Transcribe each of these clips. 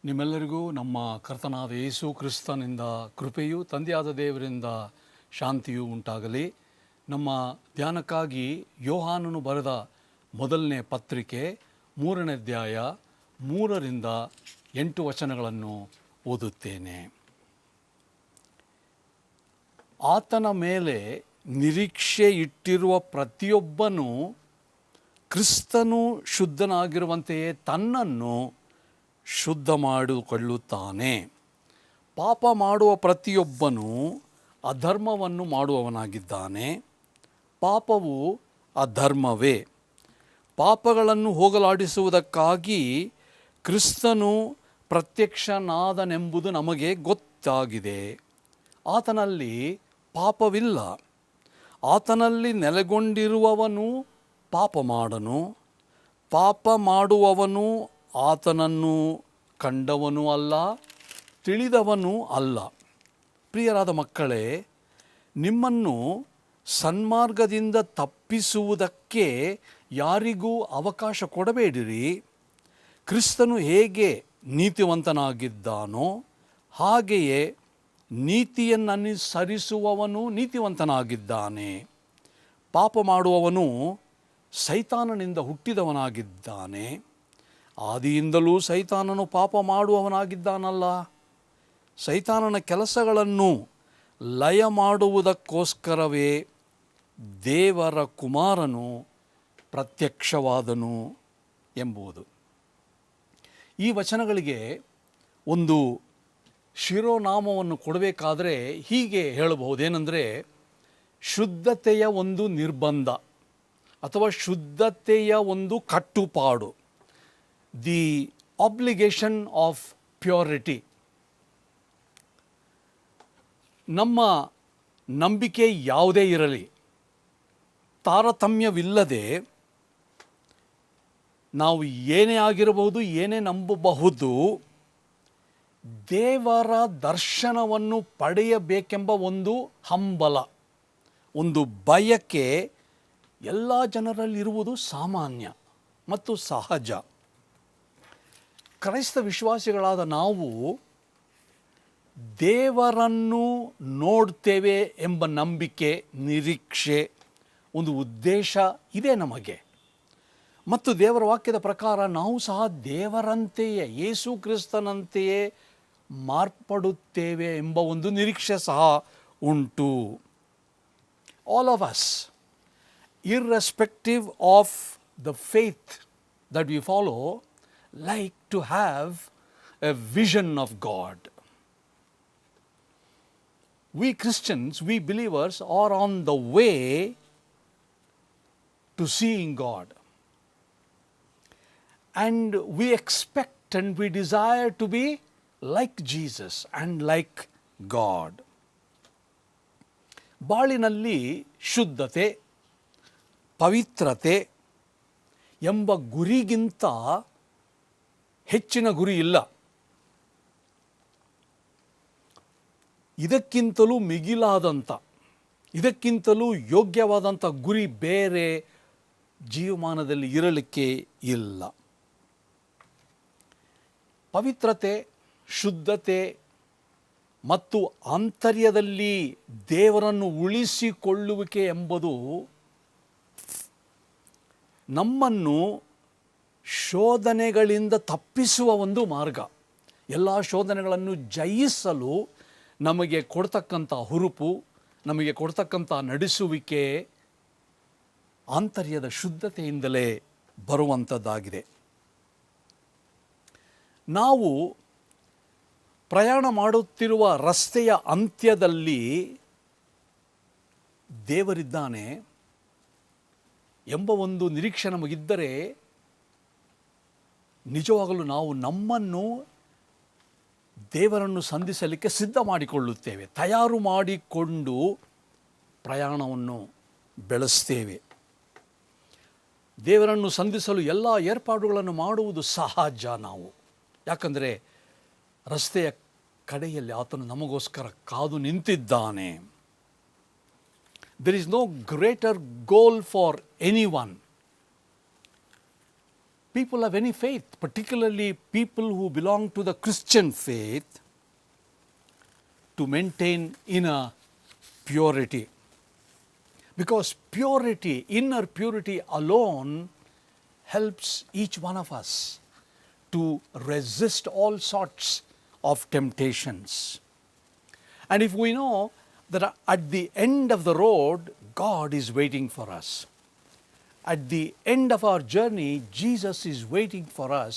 ನಿಮ್ಮೆಲ್ಲರಿಗೂ ನಮ್ಮ ಕರ್ತನಾದ ಯೇಸು ಕ್ರಿಸ್ತನಿಂದ ಕೃಪೆಯು, ತಂದೆಯಾದ ದೇವರಿಂದ ಶಾಂತಿಯೂ ಉಂಟಾಗಲಿ. ನಮ್ಮ ಧ್ಯಾನಕ್ಕಾಗಿ ಯೋಹಾನನು ಬರೆದ ಮೊದಲನೇ ಪತ್ರಿಕೆ 3ನೇ ಅಧ್ಯಾಯ 3ರಿಂದ 8 ವಚನಗಳನ್ನು ಓದುತ್ತೇನೆ. ಆತನ ಮೇಲೆ ನಿರೀಕ್ಷೆ ಇಟ್ಟಿರುವ ಪ್ರತಿಯೊಬ್ಬನೂ ಕ್ರಿಸ್ತನು ಶುದ್ಧನಾಗಿರುವಂತೆಯೇ ತನ್ನನ್ನು ಶುದ್ಧ ಮಾಡಿಕೊಳ್ಳುತ್ತಾನೆ. ಪಾಪ ಮಾಡುವ ಪ್ರತಿಯೊಬ್ಬನೂ ಅಧರ್ಮವನ್ನು ಮಾಡುವವನಾಗಿದ್ದಾನೆ. ಪಾಪವು ಅಧರ್ಮವೇ. ಪಾಪಗಳನ್ನು ಹೋಗಲಾಡಿಸುವುದಕ್ಕಾಗಿ ಕ್ರಿಸ್ತನು ಪ್ರತ್ಯಕ್ಷನಾದನೆಂಬುದು ನಮಗೆ ಗೊತ್ತಾಗಿದೆ. ಆತನಲ್ಲಿ ಪಾಪವಿಲ್ಲ. ಆತನಲ್ಲಿ ನೆಲೆಗೊಂಡಿರುವವನು ಪಾಪ ಮಾಡನು. ಪಾಪ ಮಾಡುವವನು ಆತನನ್ನು ಕಂಡವನೂ ಅಲ್ಲ, ತಿಳಿದವನೂ ಅಲ್ಲ. ಪ್ರಿಯರಾದ ಮಕ್ಕಳೇ, ನಿಮ್ಮನ್ನು ಸನ್ಮಾರ್ಗದಿಂದ ತಪ್ಪಿಸುವುದಕ್ಕೆ ಯಾರಿಗೂ ಅವಕಾಶ ಕೊಡಬೇಡಿರಿ. ಕ್ರಿಸ್ತನು ಹೇಗೆ ನೀತಿವಂತನಾಗಿದ್ದಾನೋ ಹಾಗೆಯೇ ನೀತಿಯನ್ನನುಸರಿಸುವವನು ನೀತಿವಂತನಾಗಿದ್ದಾನೆ. ಪಾಪ ಮಾಡುವವನು ಸೈತಾನನಿಂದ ಹುಟ್ಟಿದವನಾಗಿದ್ದಾನೆ. ಆದಿಯಿಂದಲೂ ಸೈತಾನನು ಪಾಪ ಮಾಡುವವನಾಗಿದ್ದಾನಲ್ಲ. ಸೈತಾನನ ಕೆಲಸಗಳನ್ನು ಲಯ ಮಾಡುವುದಕ್ಕೋಸ್ಕರವೇ ದೇವರ ಕುಮಾರನು ಪ್ರತ್ಯಕ್ಷವಾದನು ಎಂಬುದು. ಈ ವಚನಗಳಿಗೆ ಒಂದು ಶಿರೋನಾಮವನ್ನು ಕೊಡಬೇಕಾದರೆ ಹೀಗೆ ಹೇಳಬಹುದೇನೆಂದರೆ, ಶುದ್ಧತೆಯ ಒಂದು ನಿರ್ಬಂಧ ಅಥವಾ ಶುದ್ಧತೆಯ ಒಂದು ಕಟ್ಟುಪಾಡು, ದಿ ಆಬ್ಲಿಗೇಷನ್ ಆಫ್ ಪ್ಯೂರಿಟಿ. ನಮ್ಮ ನಂಬಿಕೆ ಯಾವುದೇ ಇರಲಿ, ತಾರತಮ್ಯವಿಲ್ಲದೆ ನಾವು ಏನೇ ಆಗಿರಬಹುದು, ಏನೇ ನಂಬಬಹುದು, ದೇವರ ದರ್ಶನವನ್ನು ಪಡೆಯಬೇಕೆಂಬ ಒಂದು ಹಂಬಲ, ಒಂದು ಬಯಕೆ ಎಲ್ಲ ಜನರಲ್ಲಿರುವುದು ಸಾಮಾನ್ಯ ಮತ್ತು ಸಹಜ. ಕ್ರೈಸ್ತ ವಿಶ್ವಾಸಿಗಳಾದ ನಾವು ದೇವರನ್ನು ನೋಡ್ತೇವೆ ಎಂಬ ನಂಬಿಕೆ, ನಿರೀಕ್ಷೆ, ಒಂದು ಉದ್ದೇಶ ಇದೆ ನಮಗೆ. ಮತ್ತು ದೇವರ ವಾಕ್ಯದ ಪ್ರಕಾರ ನಾವು ಸಹ ದೇವರಂತೆಯೇ, ಯೇಸು ಕ್ರಿಸ್ತನಂತೆಯೇ ಮಾರ್ಪಡುತ್ತೇವೆ ಎಂಬ ಒಂದು ನಿರೀಕ್ಷೆ ಸಹ ಉಂಟು. All of us, irrespective of the faith that we follow, like to have a vision of God. We Christians, we believers are on the way to seeing God. and we expect and we desire to be like Jesus and like God. ಬಾಳಿನಲ್ಲಿ ಶುದ್ಧತೆ, ಪವಿತ್ರತೆ ಎಂಬ ಗುರಿಗಿಂತ ಹೆಚ್ಚಿನ ಗುರಿ ಇಲ್ಲ. ಇದಕ್ಕಿಂತಲೂ ಮಿಗಿಲಾದಂಥ, ಇದಕ್ಕಿಂತಲೂ ಯೋಗ್ಯವಾದಂಥ ಗುರಿ ಬೇರೆ ಜೀವಮಾನದಲ್ಲಿ ಇರಲಿಕ್ಕೆ ಇಲ್ಲ. ಪವಿತ್ರತೆ, ಶುದ್ಧತೆ ಮತ್ತು ಆಂತರ್ಯದಲ್ಲಿ ದೇವರನ್ನು ಉಳಿಸಿಕೊಳ್ಳುವಿಕೆ ಎಂಬುದು ನಮ್ಮನ್ನು ಶೋಧನೆಗಳಿಂದ ತಪ್ಪಿಸುವ ಒಂದು ಮಾರ್ಗ. ಎಲ್ಲ ಶೋಧನೆಗಳನ್ನು ಜಯಿಸಲು ನಮಗೆ ಕೊಡ್ತಕ್ಕಂಥ ಹುರುಪು, ನಮಗೆ ಕೊಡ್ತಕ್ಕಂಥ ನಡೆಸುವಿಕೆ ಆಂತರ್ಯದ ಶುದ್ಧತೆಯಿಂದಲೇ ಬರುವಂಥದ್ದಾಗಿದೆ. ನಾವು ಪ್ರಯಾಣ ಮಾಡುತ್ತಿರುವ ರಸ್ತೆಯ ಅಂತ್ಯದಲ್ಲಿ ದೇವರಿದ್ದಾನೆ ಎಂಬ ಒಂದು ನಿರೀಕ್ಷೆ ನಮಗಿದ್ದರೆ ನಿಜವಾಗಲೂ ನಾವು ನಮ್ಮನ್ನು ದೇವರನ್ನು ಸಂಧಿಸಲಿಕ್ಕೆ ಸಿದ್ಧ ಮಾಡಿಕೊಳ್ಳುತ್ತೇವೆ, ತಯಾರು ಮಾಡಿಕೊಂಡು ಪ್ರಯಾಣವನ್ನು ಬೆಳೆಸ್ತೇವೆ. ದೇವರನ್ನು ಸಂಧಿಸಲು ಎಲ್ಲ ಏರ್ಪಾಡುಗಳನ್ನು ಮಾಡುವುದು ಸಹಜ ನಾವು. ಯಾಕಂದರೆ ರಸ್ತೆಯ ಕಡೆಯಲ್ಲಿ ಆತನು ನಮಗೋಸ್ಕರ ಕಾದು ನಿಂತಿದ್ದಾನೆ. There is no greater goal for anyone. People of any faith, particularly people who belong to the Christian faith, to maintain inner purity. Because purity, inner purity alone helps each one of us to resist all sorts of temptations. And if we know that at the end of the road, God is waiting for us. At the end of our journey, Jesus is waiting for us.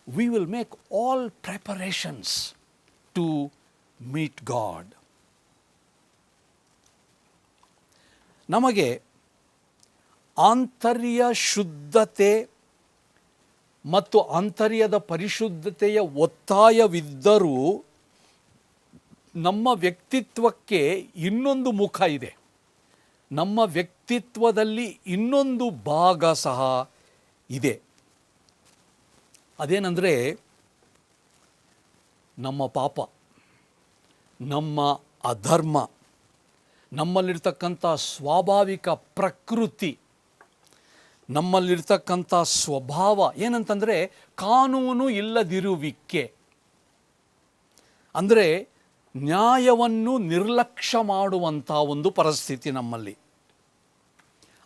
We will make all preparations to meet God. ನಮಗೆ ಆಂತರ್ಯ ಶುದ್ಧತೆ ಮತ್ತು ಆಂತರ್ಯದ ಪರಿಶುದ್ಧತೆಯ ಒತ್ತಾಯವಿದ್ದರೂ ನಮ್ಮ ವ್ಯಕ್ತಿತ್ವಕ್ಕೆ ಇನ್ನೊಂದು ಮುಖ ಇದೆ. ನಮ್ಮ ವ್ಯಕ್ತಿತ್ವದಲ್ಲಿ ಇನ್ನೊಂದು ಭಾಗ ಸಹ ಇದೆ. ಅದೇನೆಂದರೆ ನಮ್ಮ ಪಾಪ, ನಮ್ಮ ಅಧರ್ಮ, ನಮ್ಮಲ್ಲಿರ್ತಕ್ಕಂಥ ಸ್ವಾಭಾವಿಕ ಪ್ರಕೃತಿ, ನಮ್ಮಲ್ಲಿರ್ತಕ್ಕಂಥ ಸ್ವಭಾವ ಏನಂತಂದರೆ ಕಾನೂನು ಇಲ್ಲದಿರುವಿಕೆ. ಅಂದರೆ ನ್ಯಾಯವನ್ನು ನಿರ್ಲಕ್ಷ್ಯ ಮಾಡುವಂಥ ಒಂದು ಪರಿಸ್ಥಿತಿ ನಮ್ಮಲ್ಲಿ.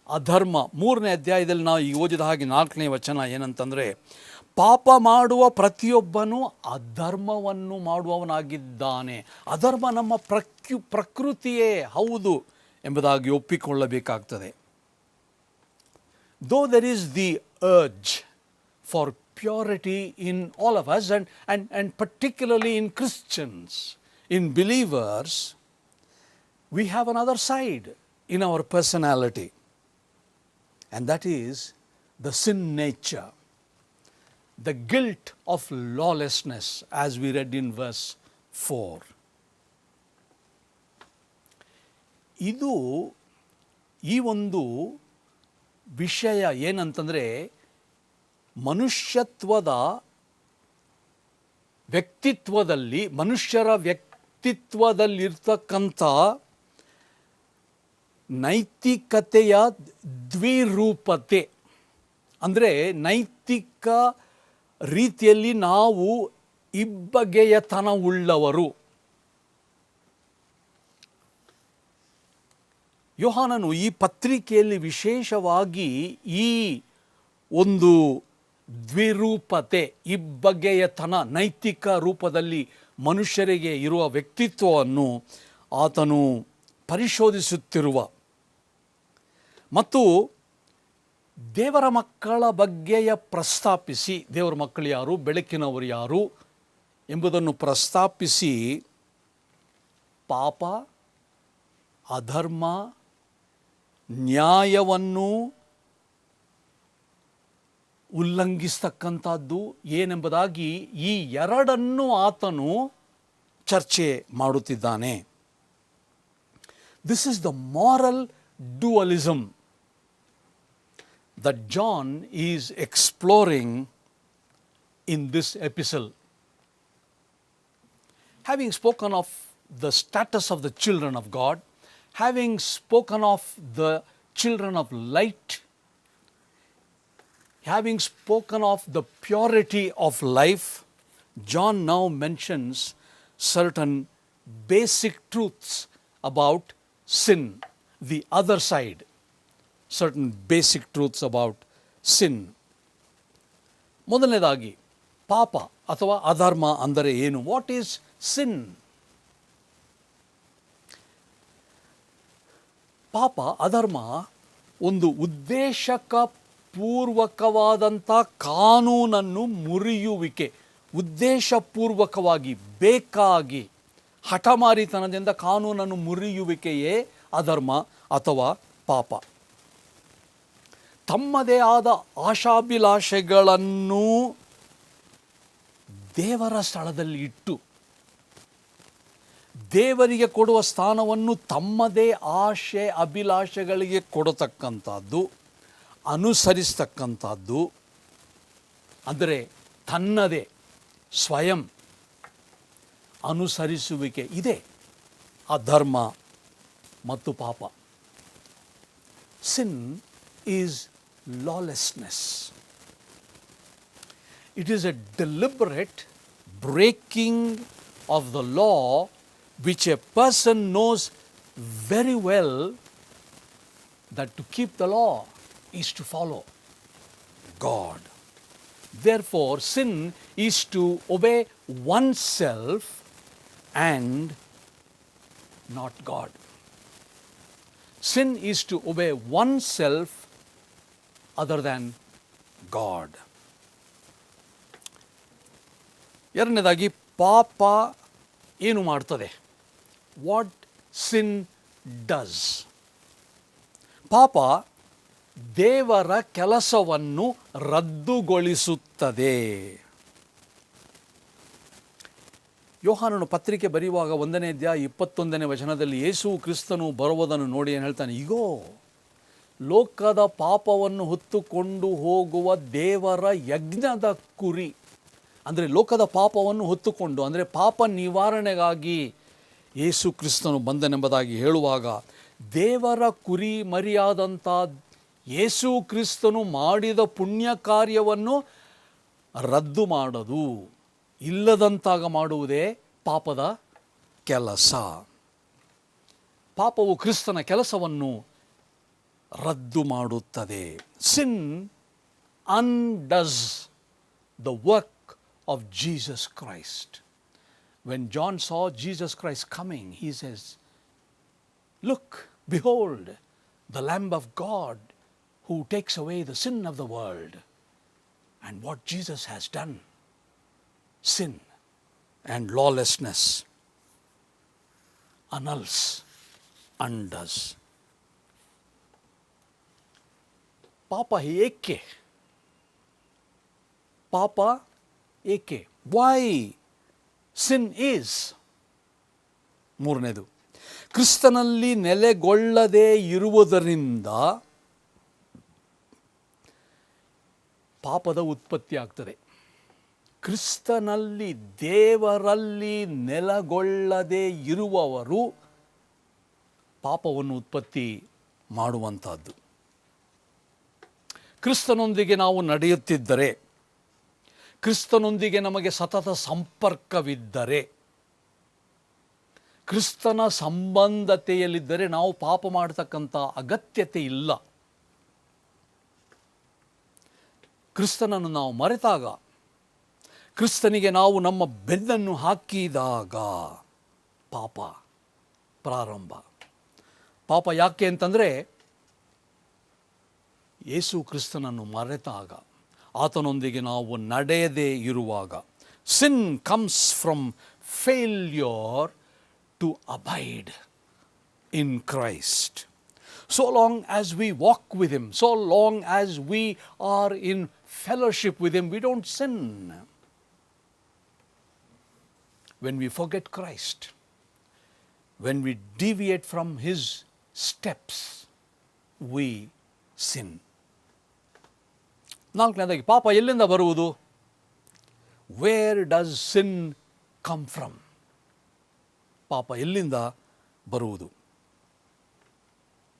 ಅಧರ್ಮ 3ನೇ ಅಧ್ಯಾಯದಲ್ಲಿ ನಾವು ಈಗ ಓದಿದ ಹಾಗೆ 4ನೇ ವಚನ ಏನಂತಂದರೆ, ಪಾಪ ಮಾಡುವ ಪ್ರತಿಯೊಬ್ಬನೂ ಅಧರ್ಮವನ್ನು ಮಾಡುವವನಾಗಿದ್ದಾನೆ. ಅಧರ್ಮ ನಮ್ಮ ಪ್ರಕೃತಿಯೇ ಹೌದು ಎಂಬುದಾಗಿ ಒಪ್ಪಿಕೊಳ್ಳಬೇಕಾಗ್ತದೆ. Though there is the urge for purity in all of us and particularly in Christians, in believers, we have another side in our personality, and that is the sin nature, the guilt of lawlessness, as we read in verse 4. ಇದು ಈ ಒಂದು ವಿಷಯ ಏನಂತಂದರೆ ಮನುಷ್ಯತ್ವದ ವ್ಯಕ್ತಿತ್ವದಲ್ಲಿ, ಮನುಷ್ಯರ ವ್ಯಕ್ತಿತ್ವದಲ್ಲಿರ್ತಕ್ಕಂಥ ನೈತಿಕತೆಯ ದ್ವಿರೂಪತೆ. ಅಂದರೆ ನೈತಿಕ ರೀತಿಯಲ್ಲಿ ನಾವು ಇಬ್ಬಗೆಯತನವುಳ್ಳವರು. ಯೋಹಾನನು ಈ ಪತ್ರಿಕೆಯಲ್ಲಿ ವಿಶೇಷವಾಗಿ ಈ ಒಂದು ದ್ವಿರೂಪತೆ, ಇಬ್ಬಗೆಯತನ, ನೈತಿಕ ರೂಪದಲ್ಲಿ ಮನುಷ್ಯರಿಗೆ ಇರುವ ವ್ಯಕ್ತಿತ್ವವನ್ನು ಆತನು ಪರಿಶೋಧಿಸುತ್ತಿರುವ ಮತ್ತು ದೇವರ ಮಕ್ಕಳ ಬಗ್ಗೆಯ ಪ್ರಸ್ತಾಪಿಸಿ, ದೇವರ ಮಕ್ಕಳು ಯಾರು, ಬೆಳಕಿನವರು ಯಾರು ಎಂಬುದನ್ನು ಪ್ರಸ್ತಾಪಿಸಿ ಪಾಪ, ಅಧರ್ಮ, ನ್ಯಾಯವನ್ನು ಉಲ್ಲಂಘಿಸ್ತಕ್ಕಂಥದ್ದು ಏನೆಂಬುದಾಗಿ ಈ ಎರಡನ್ನು ಆತನು ಚರ್ಚೆ ಮಾಡುತ್ತಿದ್ದಾನೆ. This is the moral dualism that John is exploring in this epistle. Having spoken of the status of the children of God, having spoken of the children of light, having spoken of the purity of life, John now mentions certain basic truths about sin, the other side. Certain basic truths about sin. ಮೊದಲನೇದಾಗಿ ಪಾಪ ಅಥವಾ ಅಧರ್ಮ ಅಂದರೆ ಏನು? What is ಸಿನ್? ಪಾಪ ಅಧರ್ಮ ಒಂದು ಉದ್ದೇಶಕ ಪೂರ್ವಕವಾದಂಥ ಕಾನೂನನ್ನು ಮುರಿಯುವಿಕೆ, ಉದ್ದೇಶಪೂರ್ವಕವಾಗಿ ಬೇಕಾಗಿ ಹಠಮಾರಿತನದಿಂದ ಕಾನೂನನ್ನು ಮುರಿಯುವಿಕೆಯೇ ಅಧರ್ಮ ಅಥವಾ ಪಾಪ. ತಮ್ಮದೇ ಆದ ಆಶಾಭಿಲಾಷೆಗಳನ್ನು ದೇವರ ಸ್ಥಳದಲ್ಲಿ ಇಟ್ಟು ದೇವರಿಗೆ ಕೊಡುವ ಸ್ಥಾನವನ್ನು ತಮ್ಮದೇ ಆಶೆ ಅಭಿಲಾಷೆಗಳಿಗೆ ಕೊಡತಕ್ಕಂಥದ್ದು, ಅನುಸರಿಸ್ತಕ್ಕಂಥದ್ದು, ಅಂದರೆ ತನ್ನದೇ ಸ್ವಯಂ ಅನುಸರಿಸುವಿಕೆ ಇದೆ ಅಧರ್ಮ ಮತ್ತು ಪಾಪ. ಸಿನ್ is lawlessness. It is a deliberate breaking of the law which a person knows very well that to keep the law is to follow God. Therefore, sin is to obey oneself and not God. Sin is to obey oneself other than God. ಎರಡನೇದಾಗಿ ಪಾಪ ಏನು ಮಾಡ್ತದೆ? What sin does? ಪಾಪ ದೇವರ ಕೆಲಸವನ್ನು ರದ್ದುಗೊಳಿಸುತ್ತದೆ. ಯೋಹಾನನು ಪತ್ರಿಕೆ ಬರೆಯುವಾಗ 1ನೇ ಅಧ್ಯಾಯ 21ನೇ ವಚನದಲ್ಲಿ ಯೇಸು ಕ್ರಿಸ್ತನು ಬರುವುದನ್ನು ನೋಡಿ ಏನು ಹೇಳ್ತಾನೆ? ಇಗೋ, ಲೋಕದ ಪಾಪವನ್ನು ಹೊತ್ತುಕೊಂಡು ಹೋಗುವ ದೇವರ ಯಜ್ಞದ ಕುರಿ. ಅಂದರೆ ಲೋಕದ ಪಾಪವನ್ನು ಹೊತ್ತುಕೊಂಡು, ಅಂದರೆ ಪಾಪ ನಿವಾರಣೆಗಾಗಿ ಯೇಸು ಕ್ರಿಸ್ತನು ಬಂದನೆಂಬುದಾಗಿ ಹೇಳುವಾಗ ದೇವರ ಕುರಿ ಮರಿಯಾದಂಥ ಯೇಸು ಕ್ರಿಸ್ತನು ಮಾಡಿದ ಪುಣ್ಯ ಕಾರ್ಯವನ್ನು ರದ್ದು ಮಾಡೋದು, ಇಲ್ಲದಂತಾಗ ಮಾಡುವುದೇ ಪಾಪದ ಕೆಲಸ. ಪಾಪವು ಕ್ರಿಸ್ತನ ಕೆಲಸವನ್ನು ರದ್ದು ಮಾಡುತ್ತದೆ. ಸಿನ್ undoes the work of Jesus Christ. When John saw Jesus Christ coming, he says, "Look, behold, the Lamb of God who takes away the sin of the world." And what Jesus has done, sin and lawlessness, annuls, undoes. ಪಾಪ ಏಕೆ? ಪಾಪ ಏಕೆ? Why sin is? ಮೂರನೇದು, ಕ್ರಿಸ್ತನಲ್ಲಿ ನೆಲೆಗೊಳ್ಳದೇ ಇರುವುದರಿಂದ ಪಾಪದ ಉತ್ಪತ್ತಿ ಆಗ್ತದೆ. ಕ್ರಿಸ್ತನಲ್ಲಿ, ದೇವರಲ್ಲಿ ನೆಲೆಗೊಳ್ಳದೇ ಇರುವವರು ಪಾಪವನ್ನು ಉತ್ಪತ್ತಿ ಮಾಡುವಂಥದ್ದು. ಕ್ರಿಸ್ತನೊಂದಿಗೆ ನಾವು ನಡೆಯುತ್ತಿದ್ದರೆ, ಕ್ರಿಸ್ತನೊಂದಿಗೆ ನಮಗೆ ಸತತ ಸಂಪರ್ಕವಿದ್ದರೆ, ಕ್ರಿಸ್ತನ ಸಂಬಂಧತೆಯಲ್ಲಿದ್ದರೆ ನಾವು ಪಾಪ ಮಾಡತಕ್ಕಂಥ ಅಗತ್ಯತೆ ಇಲ್ಲ. ಕ್ರಿಸ್ತನನ್ನು ನಾವು ಮರೆತಾಗ, ಕ್ರಿಸ್ತನಿಗೆ ನಾವು ನಮ್ಮ ಬೆನ್ನನ್ನು ಹಾಕಿದಾಗ ಪಾಪ ಪ್ರಾರಂಭ. ಪಾಪ ಯಾಕೆ ಅಂತಂದರೆ, ಯೇಸು ಕ್ರಿಸ್ತನನ್ನು ಮರೆತಾಗ, ಆತನೊಂದಿಗೆ ನಾವು ನಡೆಯದೇ ಇರುವಾಗ. Sin comes from failure to abide in Christ. so long as we walk with Him, so long as we are in fellowship with Him, we don't sin. When we forget Christ, when we deviate from His steps, we sin. ನಾಲ್ಕನೇದಾಗಿ, ಪಾಪ ಎಲ್ಲಿಂದ ಬರುವುದು? Where does sin come from? ಪಾಪ ಎಲ್ಲಿಂದ ಬರುವುದು?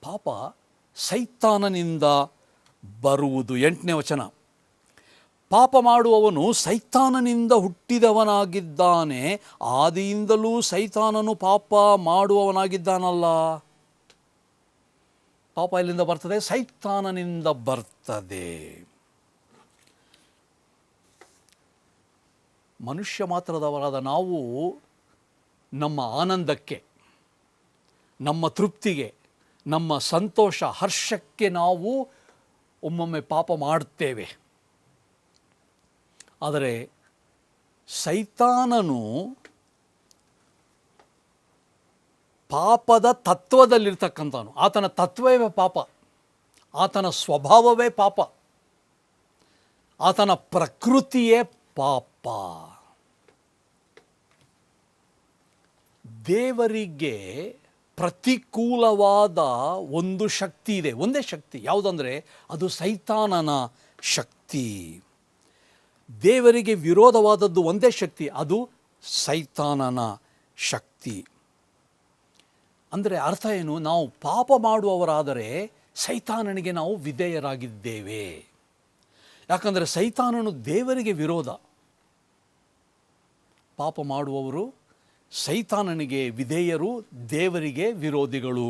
ಪಾಪ ಸೈತಾನನಿಂದ ಬರುವುದು. 8ನೇ ವಚನ, ಪಾಪ ಮಾಡುವವನು ಸೈತಾನನಿಂದ ಹುಟ್ಟಿದವನಾಗಿದ್ದಾನೆ, ಆದಿಯಿಂದಲೂ ಸೈತಾನನು ಪಾಪ ಮಾಡುವವನಾಗಿದ್ದಾನಲ್ಲ. ಪಾಪ ಎಲ್ಲಿಂದ ಬರ್ತದೆ? ಸೈತಾನನಿಂದ ಬರ್ತದೆ. ಮನುಷ್ಯ ಮಾತ್ರದವರಾದ ನಾವು ನಮ್ಮ ಆನಂದಕ್ಕೆ, ನಮ್ಮ ತೃಪ್ತಿಗೆ, ನಮ್ಮ ಸಂತೋಷ ಹರ್ಷಕ್ಕೆ ನಾವು ಒಮ್ಮೊಮ್ಮೆ ಪಾಪ ಮಾಡುತ್ತೇವೆ. ಆದರೆ ಸೈತಾನನು ಪಾಪದ ತತ್ವದಲ್ಲಿರ್ತಕ್ಕಂಥವನು. ಆತನ ತತ್ವವೇ ಪಾಪ, ಆತನ ಸ್ವಭಾವವೇ ಪಾಪ, ಆತನ ಪ್ರಕೃತಿಯೇ ಪಾಪ. ದೇವರಿಗೆ ಪ್ರತಿಕೂಲವಾದ ಒಂದು ಶಕ್ತಿ ಇದೆ, ಒಂದೇ ಶಕ್ತಿ. ಯಾವುದಂದರೆ ಅದು ಸೈತಾನನ ಶಕ್ತಿ. ದೇವರಿಗೆ ವಿರೋಧವಾದದ್ದು ಒಂದೇ ಶಕ್ತಿ, ಅದು ಸೈತಾನನ ಶಕ್ತಿ. ಅಂದರೆ ಅರ್ಥ ಏನು? ನಾವು ಪಾಪ ಮಾಡುವವರಾದರೆ ಸೈತಾನನಿಗೆ ನಾವು ವಿಧೇಯರಾಗಿದ್ದೇವೆ. ಯಾಕಂದರೆ ಸೈತಾನನು ದೇವರಿಗೆ ವಿರೋಧ. ಪಾಪ ಮಾಡುವವರು ಸೈತಾನನಿಗೆ ವಿಧೇಯರು, ದೇವರಿಗೆ ವಿರೋಧಿಗಳು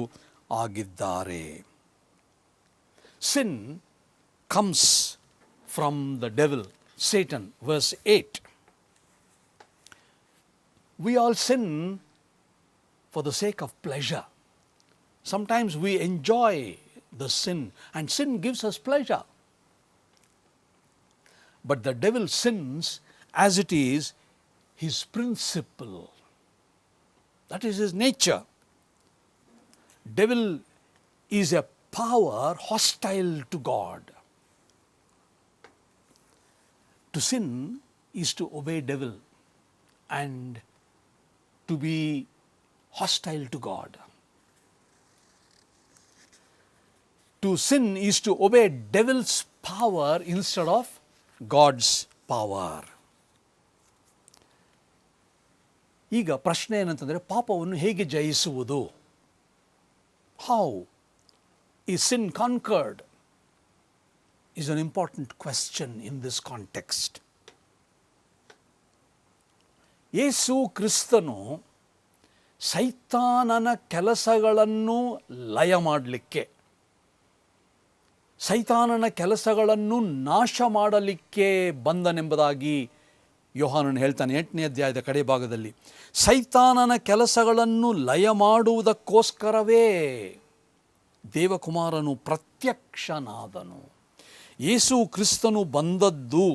ಆಗಿದ್ದಾರೆ. Sin comes from the devil, Satan. Verse 8. We all sin for the sake of pleasure. Sometimes we enjoy the sin, and sin gives us pleasure. But the devil sins as it is his principle. That is his nature. Devil is a power hostile to God. To sin is to obey devil and to be hostile to God. To sin is to obey devil's power instead of God's power. ಈಗ ಪ್ರಶ್ನೆ ಏನಂತಂದರೆ, ಪಾಪವನ್ನು ಹೇಗೆ ಜಯಿಸುವುದು? How is sin conquered? Is an important question in this context. ಯೇಸು ಕ್ರಿಸ್ತನು ಸೈತಾನನ ಕೆಲಸಗಳನ್ನು ಲಯ ಮಾಡಲಿಕ್ಕೆ, ಸೈತಾನನ ಕೆಲಸಗಳನ್ನು ನಾಶ ಮಾಡಲಿಕ್ಕೆ ಬಂದನೆಂಬುದಾಗಿ ಯೋಹಾನನು ಹೇಳ್ತಾನೆ 8ನೇ ಅಧ್ಯಾಯದ ಕಡೆ ಭಾಗದಲ್ಲಿ. ಸೈತಾನನ ಕೆಲಸಗಳನ್ನು ಲಯ ಮಾಡುವುದಕ್ಕೋಸ್ಕರವೇ ದೇವಕುಮಾರನು ಪ್ರತ್ಯಕ್ಷನಾದನು. ಯೇಸು ಕ್ರಿಸ್ತನು ಬಂದದ್ದು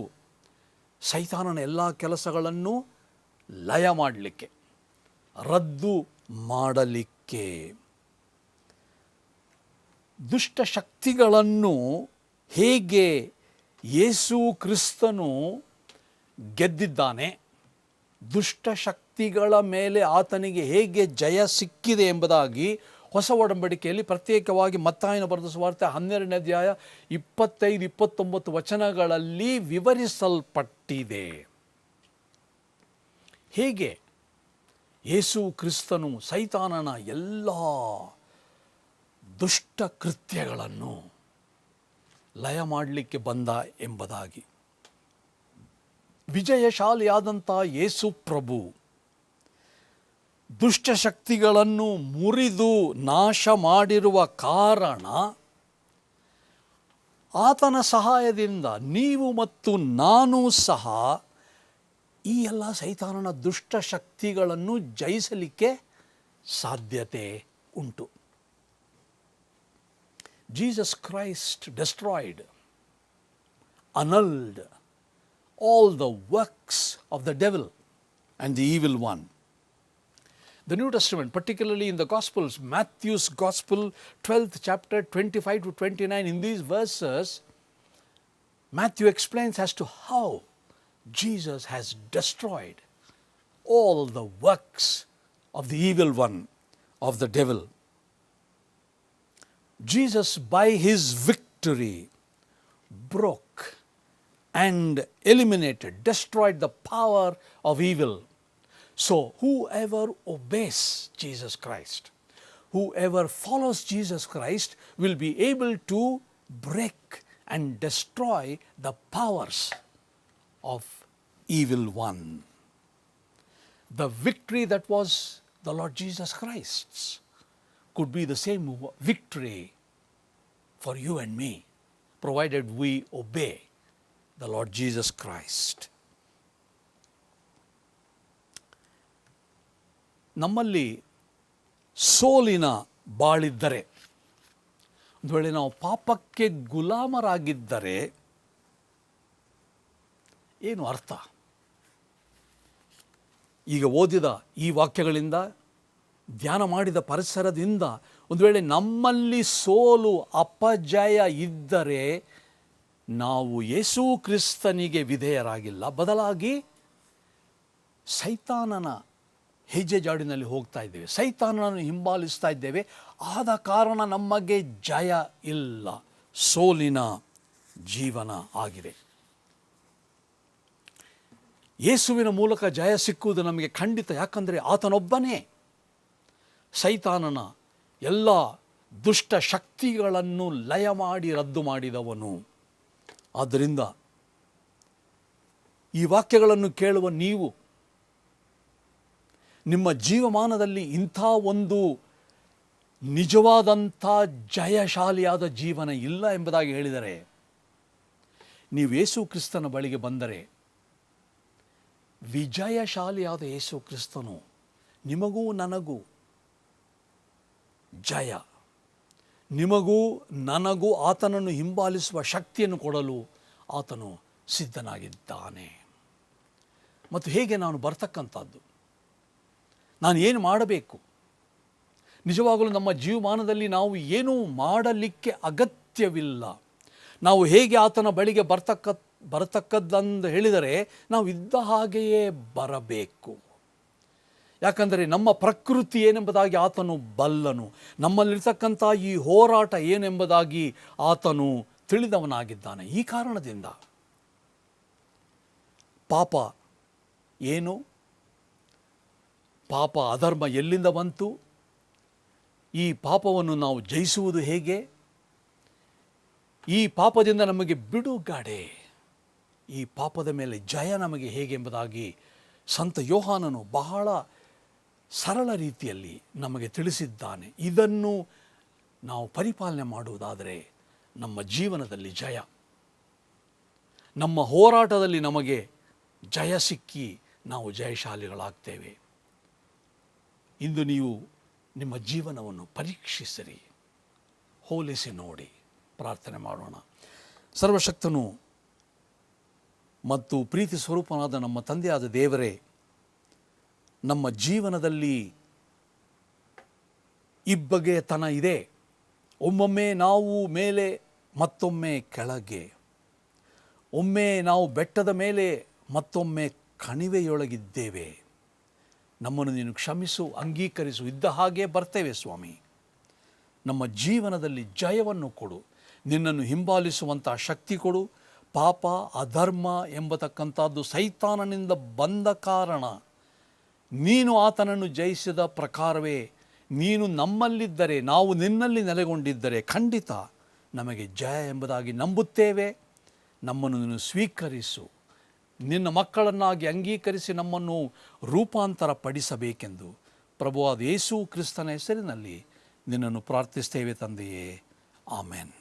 ಸೈತಾನನ ಎಲ್ಲ ಕೆಲಸಗಳನ್ನು ಲಯ ಮಾಡಲಿಕ್ಕೆ, ರದ್ದು ಮಾಡಲಿಕ್ಕೆ. ದುಷ್ಟಶಕ್ತಿಗಳನ್ನು ಹೇಗೆ ಯೇಸು ಕ್ರಿಸ್ತನು ಗೆದ್ದಿದ್ದಾನೆ, ದುಷ್ಟಶಕ್ತಿಗಳ ಮೇಲೆ ಆತನಿಗೆ ಹೇಗೆ ಜಯ ಸಿಕ್ಕಿದೆ ಎಂಬುದಾಗಿ ಹೊಸ ಒಡಂಬಡಿಕೆಯಲ್ಲಿ ಪ್ರತ್ಯೇಕವಾಗಿ ಮತ್ತಾಯನ ಬರೆದ ಸುವಾರ್ತೆ 12ನೇ ಅಧ್ಯಾಯ 25-29 ವಚನಗಳಲ್ಲಿ ವಿವರಿಸಲ್ಪಟ್ಟಿದೆ. ಹೇಗೆ ಯೇಸು ಕ್ರಿಸ್ತನು ಸೈತಾನನ ಎಲ್ಲ ದುಷ್ಟ ಕೃತ್ಯಗಳನ್ನು ಲಯ ಮಾಡಲಿಕ್ಕೆ ಬಂದ ಎಂಬುದಾಗಿ. ವಿಜಯಶಾಲಿಯಾದಂಥ ಯೇಸು ಪ್ರಭು ದುಷ್ಟಶಕ್ತಿಗಳನ್ನು ಮುರಿದು ನಾಶ ಮಾಡಿರುವ ಕಾರಣ ಆತನ ಸಹಾಯದಿಂದ ನೀವು ಮತ್ತು ನಾನು ಸಹ ಈ ಎಲ್ಲ ಸೈತಾನನ ದುಷ್ಟಶಕ್ತಿಗಳನ್ನು ಜಯಿಸಲಿಕ್ಕೆ ಸಾಧ್ಯತೆ ಉಂಟು. Jesus Christ destroyed, annulled all the works of the devil and the evil one. The New Testament, particularly in the Gospels, Matthew's Gospel, 12th chapter, 25 to 29, in these verses, Matthew explains as to how Jesus has destroyed all the works of the evil one, of the devil. Jesus, by his victory, broke and eliminated, destroyed the power of evil. So whoever obeys Jesus Christ, whoever follows Jesus Christ, will be able to break and destroy the powers of evil one. The victory that was the Lord Jesus Christ's could be the same victory for you and me, provided we obey the Lord Jesus Christ. ನಮ್ಮಲ್ಲಿ ಸೋಲಿನ ಬಾಳಿದ್ದರೆ, ಒಂದು ವೇಳೆ ನಾವು ಪಾಪಕ್ಕೆ ಗುಲಾಮರಾಗಿದ್ದರೆ ಏನು ಅರ್ಥ? ಈಗ ಓದಿದ ಈ ವಾಕ್ಯಗಳಿಂದ, ಧ್ಯಾನ ಮಾಡಿದ ಪರಿಸರದಿಂದ ಒಂದು ವೇಳೆ ನಮ್ಮಲ್ಲಿ ಸೋಲು ಅಪಜಯ ಇದ್ದರೆ ನಾವು ಯೇಸು ಕ್ರಿಸ್ತನಿಗೆ ವಿಧೇಯರಾಗಿಲ್ಲ, ಬದಲಾಗಿ ಸೈತಾನನ ಹೆಜ್ಜೆ ಜಾಡಿನಲ್ಲಿ ಹೋಗ್ತಾ ಇದ್ದೇವೆ, ಸೈತಾನನನ್ನು ಹಿಂಬಾಲಿಸ್ತಾ ಇದ್ದೇವೆ. ಆದ ಕಾರಣ ನಮಗೆ ಜಯ ಇಲ್ಲ, ಸೋಲಿನ ಜೀವನ ಆಗಿದೆ. ಯೇಸುವಿನ ಮೂಲಕ ಜಯ ಸಿಕ್ಕುವುದು ನಮಗೆ ಖಂಡಿತ. ಯಾಕಂದರೆ ಆತನೊಬ್ಬನೇ ಸೈತಾನನ ಎಲ್ಲ ದುಷ್ಟ ಶಕ್ತಿಗಳನ್ನು ಲಯ ಮಾಡಿ ರದ್ದು ಮಾಡಿದವನು. ಆದ್ದರಿಂದ ಈ ವಾಕ್ಯಗಳನ್ನು ಕೇಳುವ ನೀವು ನಿಮ್ಮ ಜೀವಮಾನದಲ್ಲಿ ಇಂಥ ಒಂದು ನಿಜವಾದಂಥ ಜಯಶಾಲಿಯಾದ ಜೀವನ ಇಲ್ಲ ಎಂಬುದಾಗಿ ಹೇಳಿದರೆ, ನೀವು ಯೇಸು ಕ್ರಿಸ್ತನ ಬಳಿಗೆ ಬಂದರೆ ವಿಜಯಶಾಲಿಯಾದ ಯೇಸು ಕ್ರಿಸ್ತನು ನಿಮಗೂ ನನಗೂ ಜಯ, ನಿಮಗೂ ನನಗೂ ಆತನನ್ನು ಹಿಂಬಾಲಿಸುವ ಶಕ್ತಿಯನ್ನು ಕೊಡಲು ಆತನು ಸಿದ್ಧನಾಗಿದ್ದಾನೆ. ಮತ್ತು ಹೇಗೆ ನಾನು ಬರ್ತಕ್ಕಂಥದ್ದು, ನಾನು ಏನು ಮಾಡಬೇಕು? ನಿಜವಾಗಲೂ ನಮ್ಮ ಜೀವಮಾನದಲ್ಲಿ ನಾವು ಏನೂ ಮಾಡಲಿಕ್ಕೆ ಅಗತ್ಯವಿಲ್ಲ. ನಾವು ಹೇಗೆ ಆತನ ಬಳಿಗೆ ಬರತಕ್ಕದ್ದಂದು ಹೇಳಿದರೆ, ನಾವು ಇದ್ದ ಹಾಗೆಯೇ ಬರಬೇಕು. ಯಾಕಂದರೆ ನಮ್ಮ ಪ್ರಕೃತಿ ಏನೆಂಬುದಾಗಿ ಆತನು ಬಲ್ಲನು, ನಮ್ಮಲ್ಲಿರ್ತಕ್ಕಂಥ ಈ ಹೋರಾಟ ಏನೆಂಬುದಾಗಿ ಆತನು ತಿಳಿದವನಾಗಿದ್ದಾನೆ. ಈ ಕಾರಣದಿಂದ ಪಾಪ ಏನು, ಪಾಪ ಅಧರ್ಮ ಎಲ್ಲಿಂದ ಬಂತು, ಈ ಪಾಪವನ್ನು ನಾವು ಜಯಿಸುವುದು ಹೇಗೆ, ಈ ಪಾಪದಿಂದ ನಮಗೆ ಬಿಡುಗಡೆ, ಈ ಪಾಪದ ಮೇಲೆ ಜಯ ನಮಗೆ ಹೇಗೆ ಎಂಬುದಾಗಿ ಸಂತ ಯೋಹಾನನು ಬಹಳ ಸರಳ ರೀತಿಯಲ್ಲಿ ನಮಗೆ ತಿಳಿಸಿದ್ದಾನೆ. ಇದನ್ನು ನಾವು ಪರಿಪಾಲನೆ ಮಾಡುವುದಾದರೆ ನಮ್ಮ ಜೀವನದಲ್ಲಿ ಜಯ, ನಮ್ಮ ಹೋರಾಟದಲ್ಲಿ ನಮಗೆ ಜಯ ಸಿಕ್ಕಿ ನಾವು ಜಯಶಾಲಿಗಳಾಗ್ತೇವೆ. ಇಂದು ನೀವು ನಿಮ್ಮ ಜೀವನವನ್ನು ಪರೀಕ್ಷಿಸಿರಿ, ಹೋಲಿಸಿ ನೋಡಿ. ಪ್ರಾರ್ಥನೆ ಮಾಡೋಣ. ಸರ್ವಶಕ್ತನು ಮತ್ತು ಪ್ರೀತಿ ಸ್ವರೂಪನಾದ ನಮ್ಮ ತಂದೆಯಾದ ದೇವರೇ, ನಮ್ಮ ಜೀವನದಲ್ಲಿ ಇಬ್ಬಗೆತನ ಇದೆ. ಒಮ್ಮೊಮ್ಮೆ ನಾವು ಮೇಲೆ, ಮತ್ತೊಮ್ಮೆ ಕೆಳಗೆ, ಒಮ್ಮೆ ನಾವು ಬೆಟ್ಟದ ಮೇಲೆ, ಮತ್ತೊಮ್ಮೆ ಕಣಿವೆಯೊಳಗಿದ್ದೇವೆ. ನಮ್ಮನ್ನು ನೀನು ಕ್ಷಮಿಸು, ಅಂಗೀಕರಿಸು. ಇದ್ದ ಹಾಗೆ ಬರ್ತೇವೆ ಸ್ವಾಮಿ. ನಮ್ಮ ಜೀವನದಲ್ಲಿ ಜಯವನ್ನು ಕೊಡು, ನಿನ್ನನ್ನು ಹಿಂಬಾಲಿಸುವಂಥ ಶಕ್ತಿ ಕೊಡು. ಪಾಪ ಅಧರ್ಮ ಎಂಬತಕ್ಕಂಥದ್ದು ಸೈತಾನನಿಂದ ಬಂದ ಕಾರಣ, ನೀನು ಆತನನ್ನು ಜಯಿಸಿದ ಪ್ರಕಾರವೇ ನೀನು ನಮ್ಮಲ್ಲಿದ್ದರೆ, ನಾವು ನಿನ್ನಲ್ಲಿ ನೆಲೆಗೊಂಡಿದ್ದರೆ ಖಂಡಿತ ನಮಗೆ ಜಯ ಎಂಬುದಾಗಿ ನಂಬುತ್ತೇವೆ. ನಮ್ಮನ್ನು ನೀನು ಸ್ವೀಕರಿಸು, ನಿನ್ನ ಮಕ್ಕಳನ್ನಾಗಿ ಅಂಗೀಕರಿಸಿ ನಮ್ಮನ್ನು ರೂಪಾಂತರ ಪಡಿಸಬೇಕೆಂದು ಪ್ರಭುವಾದ ಯೇಸು ಕ್ರಿಸ್ತನ ಹೆಸರಿನಲ್ಲಿ ನಿನ್ನನ್ನು ಪ್ರಾರ್ಥಿಸ್ತೇವೆ ತಂದೆಯೇ. ಆಮೆನ್.